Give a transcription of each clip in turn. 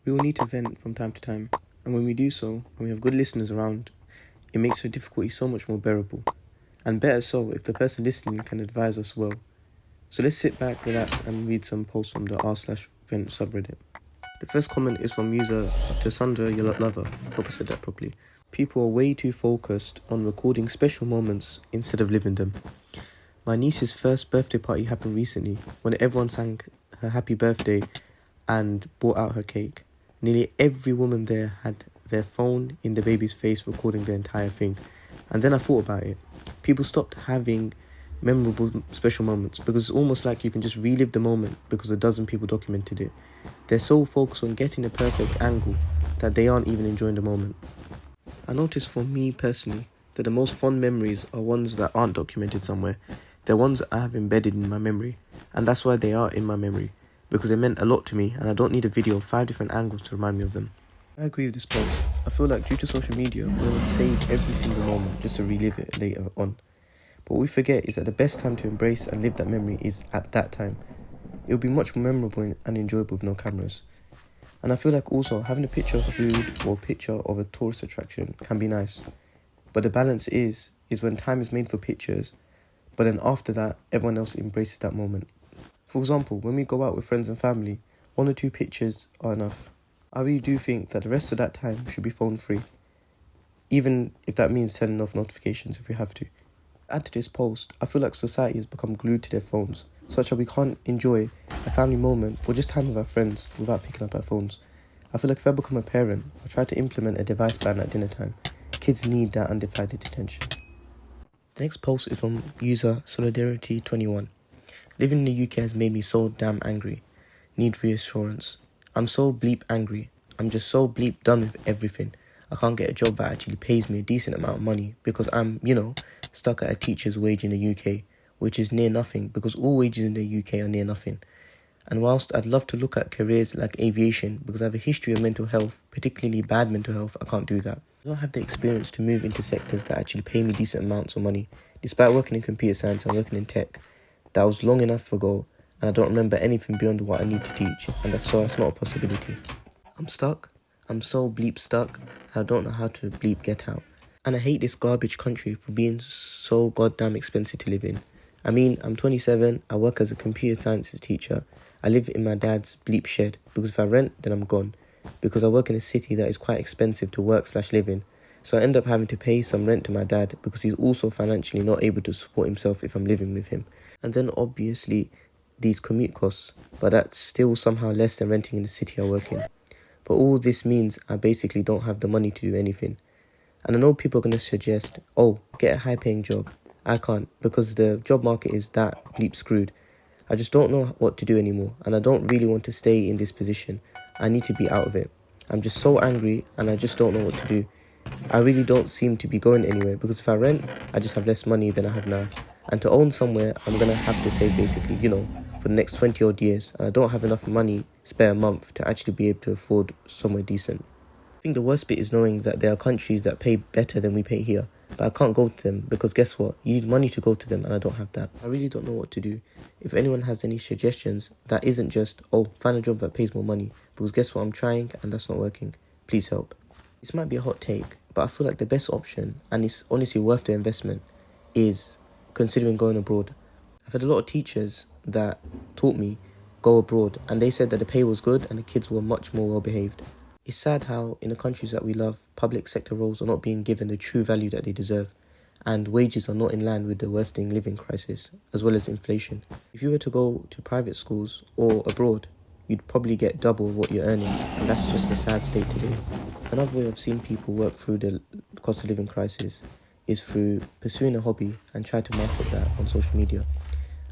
We all need to vent from time to time, and when we do so, when we have good listeners around, it makes the difficulty so much more bearable. And better so if the person listening can advise us well. So let's sit back, relax, and read some posts from the r/vent subreddit. The first comment is from user Tassandra Lover. Hope I said that properly. People are way too focused on recording special moments instead of living them. My niece's first birthday party happened recently when everyone sang her happy birthday and brought out her cake. Nearly every woman there had their phone in the baby's face recording the entire thing. And then I thought about it. People stopped having memorable special moments because it's almost like you can just relive the moment because a dozen people documented it. They're so focused on getting the perfect angle that they aren't even enjoying the moment. I noticed for me personally that the most fond memories are ones that aren't documented somewhere. They're ones I have embedded in my memory, and that's why they are in my memory, because they meant a lot to me and I don't need a video of 5 different angles to remind me of them. I agree with this post. I feel like due to social media, we want to save every single moment just to relive it later on. But what we forget is that the best time to embrace and live that memory is at that time. It will be much more memorable and enjoyable with no cameras. And I feel like also having a picture of food or a picture of a tourist attraction can be nice. But the balance is when time is made for pictures, but then after that, everyone else embraces that moment. For example, when we go out with friends and family, 1 or 2 pictures are enough. I really do think that the rest of that time should be phone free, even if that means turning off notifications if we have to. To add to this post, I feel like society has become glued to their phones, such that we can't enjoy a family moment or just time with our friends without picking up our phones. I feel like if I become a parent, I'll try to implement a device ban at dinner time. Kids need that undivided attention. The next post is from user Solidarity21. Living in the UK has made me so damn angry. Need reassurance. I'm so bleep angry. I'm just so bleep done with everything. I can't get a job that actually pays me a decent amount of money because I'm, stuck at a teacher's wage in the UK, which is near nothing because all wages in the UK are near nothing. And whilst I'd love to look at careers like aviation because I have a history of mental health, particularly bad mental health, I can't do that. I don't have the experience to move into sectors that actually pay me decent amounts of money. Despite working in computer science and working in tech, that was long enough ago and I don't remember anything beyond what I need to teach, and that's not a possibility. I'm stuck. I'm so bleep stuck. I don't know how to bleep get out. And I hate this garbage country for being so goddamn expensive to live in. I mean, I'm 27, I work as a computer sciences teacher. I live in my dad's bleep shed because if I rent, then I'm gone. Because I work in a city that is quite expensive to work/live in. So I end up having to pay some rent to my dad because he's also financially not able to support himself if I'm living with him. And then obviously these commute costs, but that's still somehow less than renting in the city I work in. But all this means I basically don't have the money to do anything. And I know people are going to suggest, get a high-paying job. I can't because the job market is that bleep screwed. I just don't know what to do anymore and I don't really want to stay in this position. I need to be out of it. I'm just so angry and I just don't know what to do. I really don't seem to be going anywhere because if I rent, I just have less money than I have now. And to own somewhere, I'm going to have to save basically, for the next 20 odd years. And I don't have enough money spare a month to actually be able to afford somewhere decent. I think the worst bit is knowing that there are countries that pay better than we pay here. But I can't go to them because guess what? You need money to go to them and I don't have that. I really don't know what to do. If anyone has any suggestions, that isn't just, find a job that pays more money. Because guess what? I'm trying and that's not working. Please help. This might be a hot take, but I feel like the best option, and it's honestly worth the investment, is considering going abroad. I've had a lot of teachers that taught me go abroad and they said that the pay was good and the kids were much more well behaved. It's sad how in the countries that we love, public sector roles are not being given the true value that they deserve and wages are not in line with the worsening living crisis as well as inflation. If you were to go to private schools or abroad, you'd probably get double what you're earning and that's just a sad state today. Another way I've seen people work through the cost of living crisis is through pursuing a hobby and try to market that on social media.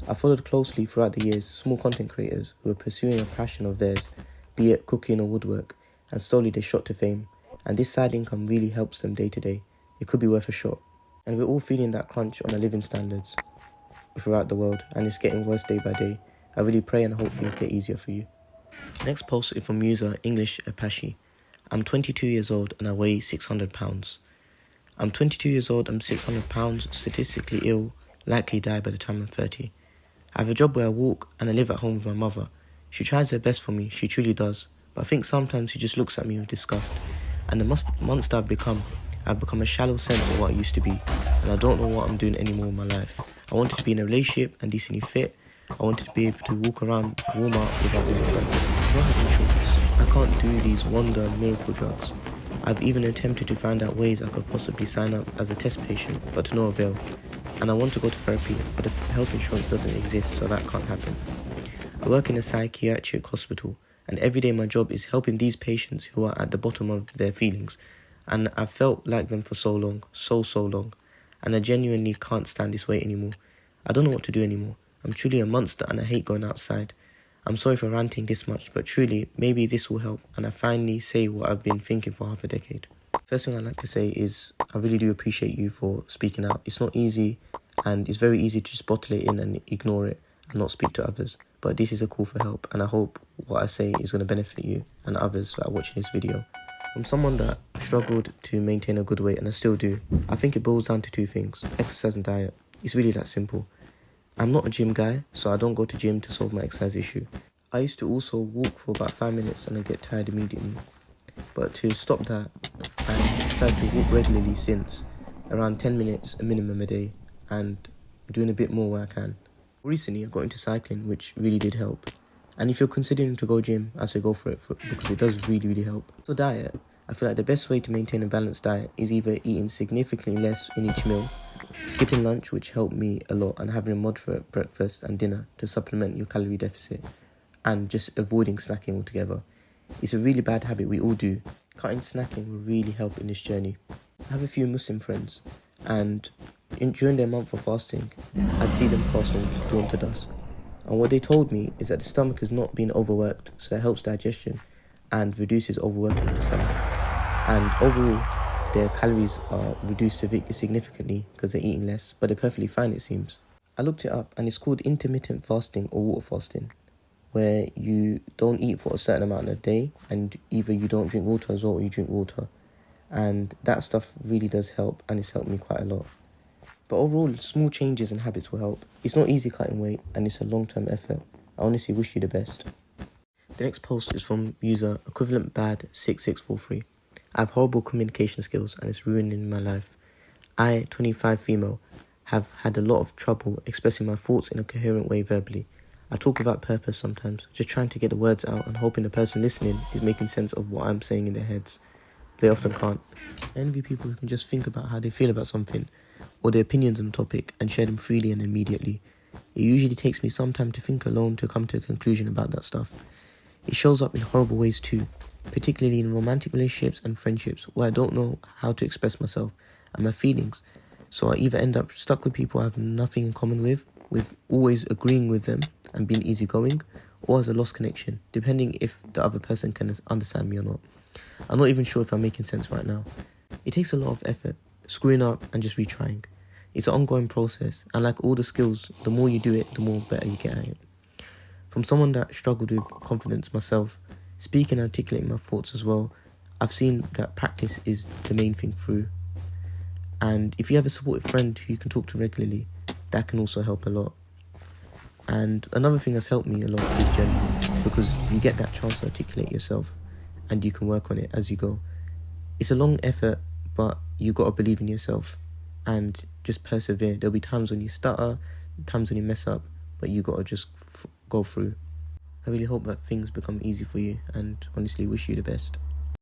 I followed closely throughout the years small content creators who are pursuing a passion of theirs, be it cooking or woodwork, and slowly they shot to fame. And this side income really helps them day to day. It could be worth a shot. And we're all feeling that crunch on our living standards throughout the world, and it's getting worse day by day. I really pray and hope things get easier for you. Next post is from user English Apache. I'm 22 years old and I weigh 600 pounds. I'm 22 years old, I'm 600 pounds, statistically ill, likely die by the time I'm 30. I have a job where I walk and I live at home with my mother. She tries her best for me, she truly does, But I think sometimes he just looks at me with disgust. And the monster I've become a shallow sense of what I used to be. And I don't know what I'm doing anymore in my life. I wanted to be in a relationship and decently fit. I wanted to be able to walk around Walmart without losing breath. I don't have insurance. I can't do these wonder miracle drugs. I've even attempted to find out ways I could possibly sign up as a test patient, but to no avail. And I want to go to therapy, but if health insurance doesn't exist, so that can't happen. I work in a psychiatric hospital, and every day my job is helping these patients who are at the bottom of their feelings. And I've felt like them for so long, so long. And I genuinely can't stand this weight anymore. I don't know what to do anymore. I'm truly a monster and I hate going outside. I'm sorry for ranting this much, but truly, maybe this will help and I finally say what I've been thinking for half a decade. First thing I'd like to say is I really do appreciate you for speaking out. It's not easy, and it's very easy to just bottle it in and ignore it and not speak to others. But this is a call for help, and I hope what I say is going to benefit you and others that are watching this video. I'm someone that struggled to maintain a good weight, and I still do. I think it boils down to two things: exercise and diet. It's really that simple. I'm not a gym guy, so I don't go to gym to solve my exercise issue. I used to also walk for about 5 minutes and I get tired immediately. But to stop that, I've tried to walk regularly since, around 10 minutes a minimum a day, and doing a bit more where I can. Recently I got into cycling, which really did help. And if you're considering to go gym, I say go for it because it does really help. So diet, I feel like the best way to maintain a balanced diet is either eating significantly less in each meal, skipping lunch, which helped me a lot, and having a moderate breakfast and dinner to supplement your calorie deficit, and just avoiding snacking altogether. It's a really bad habit we all do. Cutting snacking will really help in this journey. I have a few Muslim friends, and during their month of fasting, I'd see them fast from dawn to dusk. And what they told me is that the stomach is not being overworked, so that helps digestion and reduces overworking of the stomach. And overall, their calories are reduced significantly because they're eating less, but they're perfectly fine, it seems. I looked it up, and it's called intermittent fasting or water fasting, where you don't eat for a certain amount of day, and either you don't drink water as well or you drink water. And that stuff really does help, and it's helped me quite a lot. But overall, small changes and habits will help. It's not easy cutting weight, and it's a long-term effort. I honestly wish you the best. The next post is from user equivalentbad6643. I have horrible communication skills and it's ruining my life. I, 25 female, have had a lot of trouble expressing my thoughts in a coherent way verbally. I talk without purpose sometimes, just trying to get the words out and hoping the person listening is making sense of what I'm saying in their heads. They often can't. I envy people who can just think about how they feel about something or their opinions on the topic and share them freely and immediately. It usually takes me some time to think alone to come to a conclusion about that stuff. It shows up in horrible ways too, particularly in romantic relationships and friendships where I don't know how to express myself and my feelings. So I either end up stuck with people I have nothing in common with always agreeing with them and being easygoing, or as a lost connection, depending if the other person can understand me or not. I'm not even sure if I'm making sense right now. It takes a lot of effort, screwing up and just retrying. It's an ongoing process, and like all the skills, the more you do it, the more better you get at it. From someone that struggled with confidence myself, speaking and articulating my thoughts as well, I've seen that practice is the main thing through. And if you have a supportive friend who you can talk to regularly, that can also help a lot. And another thing that's helped me a lot is journaling, because you get that chance to articulate yourself and you can work on it as you go. It's a long effort, but you got to believe in yourself and just persevere. There'll be times when you stutter, times when you mess up, but you got to just go through. I really hope that things become easy for you and honestly wish you the best.